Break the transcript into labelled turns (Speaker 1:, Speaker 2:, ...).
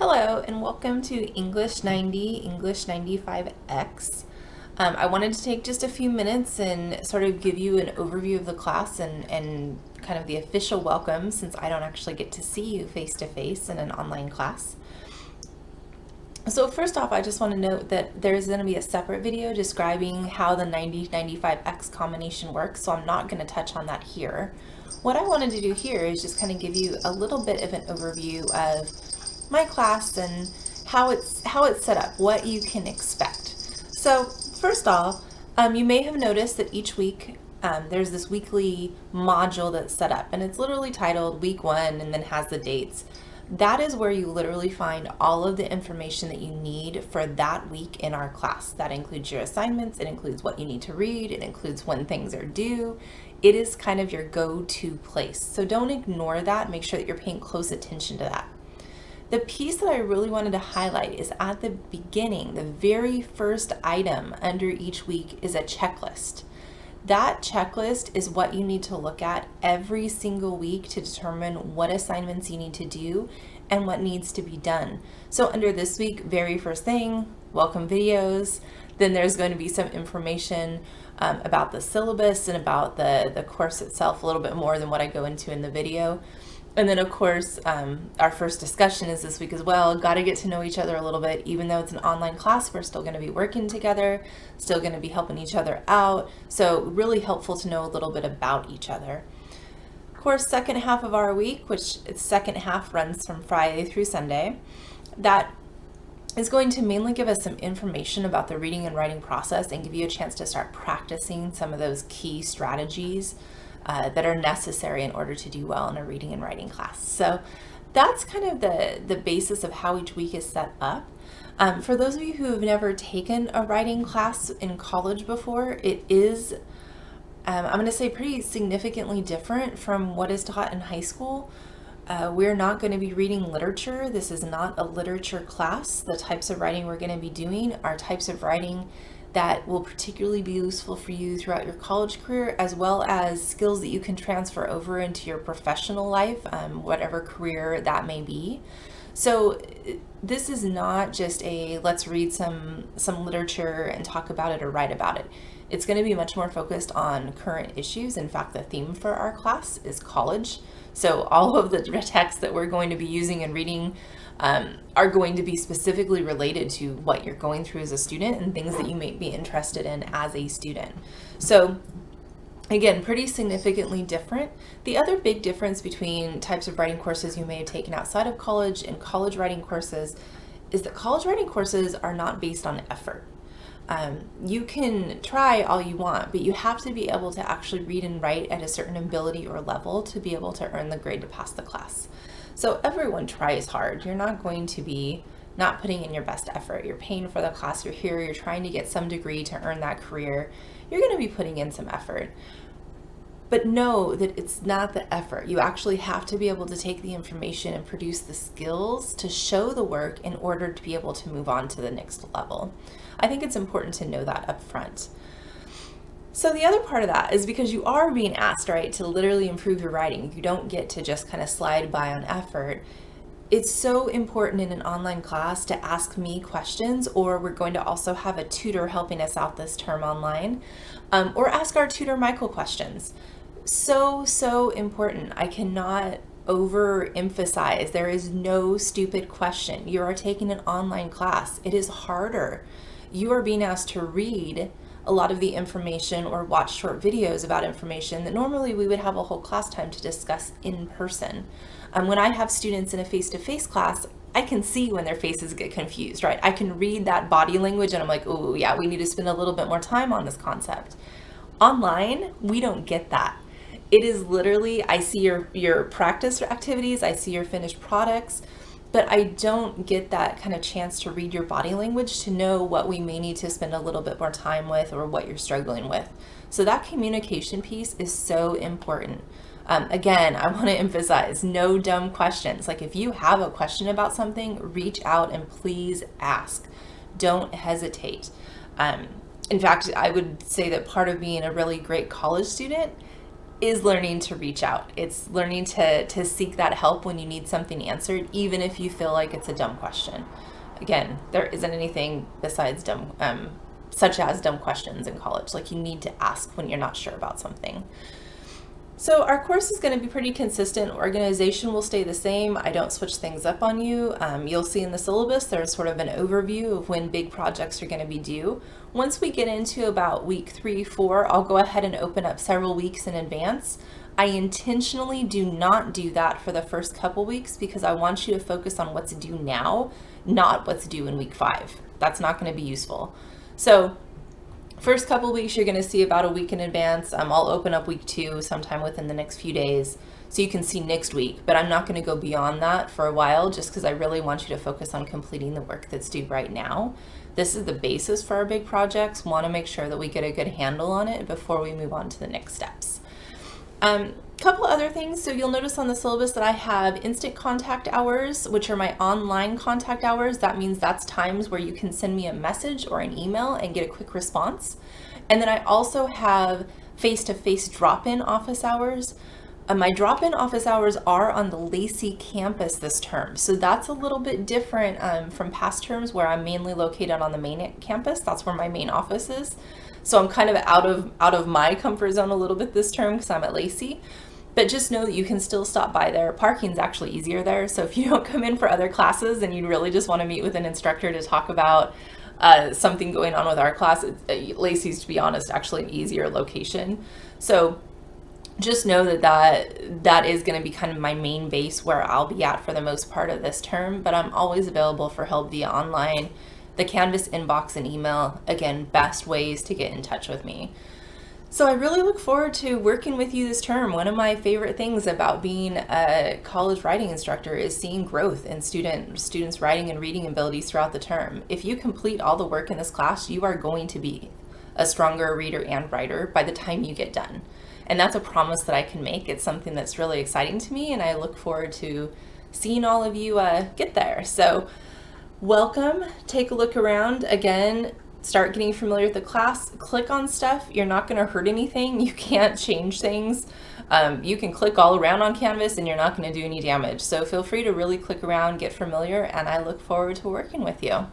Speaker 1: Hello and welcome to English 90, English 95X. I wanted to take just a few minutes and sort of give you an overview of the class and kind of the official welcome, since I don't actually get to see you face to face in an online class. So first off, I just want to note that there's going to be a separate video describing how the 90-95X combination works, so I'm not going to touch on that here. What I wanted to do here is just kind of give you a little bit of an overview of my class and how it's set up, what you can expect. So first off, you may have noticed that each week there's this weekly module that's set up, and it's literally titled week 1 and then has the dates. That is where you literally find all of the information that you need for that week in our class. That includes your assignments, it includes what you need to read, it includes when things are due. It is kind of your go-to place. So don't ignore that, make sure that you're paying close attention to that. The piece that I really wanted to highlight is at the beginning, the very first item under each week is a checklist. That checklist is what you need to look at every single week to determine what assignments you need to do and what needs to be done. So under this week, very first thing, welcome videos. Then there's going to be some information about the syllabus and about the course itself, a little bit more than what I go into in the video. And then, of course, our first discussion is this week as well. Got to get to know each other a little bit. Even though it's an online class, we're still going to be working together, still going to be helping each other out. So really helpful to know a little bit about each other. Of course, second half of our week, which its second half runs from Friday through Sunday, that is going to mainly give us some information about the reading and writing process and give you a chance to start practicing some of those key strategies that are necessary in order to do well in a reading and writing class. So that's kind of the basis of how each week is set up. For those of you who have never taken a writing class in college before, it is, I'm going to say, pretty significantly different from what is taught in high school. We're not going to be reading literature. This is not a literature class. The types of writing we're going to be doing are types of writing that will particularly be useful for you throughout your college career, as well as skills that you can transfer over into your professional life, whatever career that may be. So this is not just a let's read some literature and talk about it or write about it. It's going to be much more focused on current issues. In fact, the theme for our class is college. So all of the texts that we're going to be using and reading are going to be specifically related to what you're going through as a student and things that you may be interested in as a student. So again, pretty significantly different. The other big difference between types of writing courses you may have taken outside of college and college writing courses is that college writing courses are not based on effort. You can try all you want, but you have to be able to actually read and write at a certain ability or level to be able to earn the grade to pass the class. So everyone tries hard. You're not going to be not putting in your best effort. You're paying for the class, you're here, you're trying to get some degree to earn that career. You're going to be putting in some effort. But know that it's not the effort. You actually have to be able to take the information and produce the skills to show the work in order to be able to move on to the next level. I think it's important to know that up front. So the other part of that is because you are being asked, right, to literally improve your writing. You don't get to just kind of slide by on effort. It's so important in an online class to ask me questions, or we're going to also have a tutor helping us out this term online, or ask our tutor Michael questions. So important. I cannot overemphasize. There is no stupid question. You are taking an online class. It is harder. You are being asked to read a lot of the information or watch short videos about information that normally we would have a whole class time to discuss in person. When I have students in a face-to-face class, I can see when their faces get confused, right? I can read that body language and I'm like, oh yeah, we need to spend a little bit more time on this concept. Online, we don't get that. It is literally, I see your practice activities, I see your finished products, but I don't get that kind of chance to read your body language to know what we may need to spend a little bit more time with or what you're struggling with. So that communication piece is so important. Again, I want to emphasize no dumb questions. Like if you have a question about something, reach out and please ask. Don't hesitate. In fact, I would say that part of being a really great college student is learning to reach out. It's learning to seek that help when you need something answered, even if you feel like it's a dumb question. Again, there isn't anything besides such as dumb questions in college. Like, you need to ask when you're not sure about something. So our course is going to be pretty consistent. Organization will stay the same. I don't switch things up on you. You'll see in the syllabus there's sort of an overview of when big projects are going to be due. Once we get into about week 3, 4, I'll go ahead and open up several weeks in advance. I intentionally do not do that for the first couple weeks because I want you to focus on what's due now, not what's due in week 5. That's not going to be useful. So first couple weeks, you're going to see about a week in advance. I'll open up week 2 sometime within the next few days so you can see next week, but I'm not going to go beyond that for a while just because I really want you to focus on completing the work that's due right now. This is the basis for our big projects. Want to make sure that we get a good handle on it before we move on to the next steps. Couple other things. So you'll notice on the syllabus that I have instant contact hours, which are my online contact hours. That means that's times where you can send me a message or an email and get a quick response. And then I also have face-to-face drop-in office hours. My drop-in office hours are on the Lacey campus this term. So that's a little bit different from past terms where I'm mainly located on the main campus. That's where my main office is. So I'm kind of out of my comfort zone a little bit this term because I'm at Lacey. But just know that you can still stop by there. Parking's actually easier there. So if you don't come in for other classes and you really just want to meet with an instructor to talk about something going on with our class, Lacey's, to be honest, actually an easier location. So just know that is going to be kind of my main base where I'll be at for the most part of this term. But I'm always available for help via online, the Canvas inbox, and email. Again, best ways to get in touch with me. So I really look forward to working with you this term. One of my favorite things about being a college writing instructor is seeing growth in students' writing and reading abilities throughout the term. If you complete all the work in this class, you are going to be a stronger reader and writer by the time you get done. And that's a promise that I can make. It's something that's really exciting to me, and I look forward to seeing all of you get there. So welcome. Take a look around. Again, start getting familiar with the class. Click on stuff. You're not going to hurt anything. You can't change things. You can click all around on Canvas and you're not going to do any damage. So feel free to really click around, get familiar, and I look forward to working with you.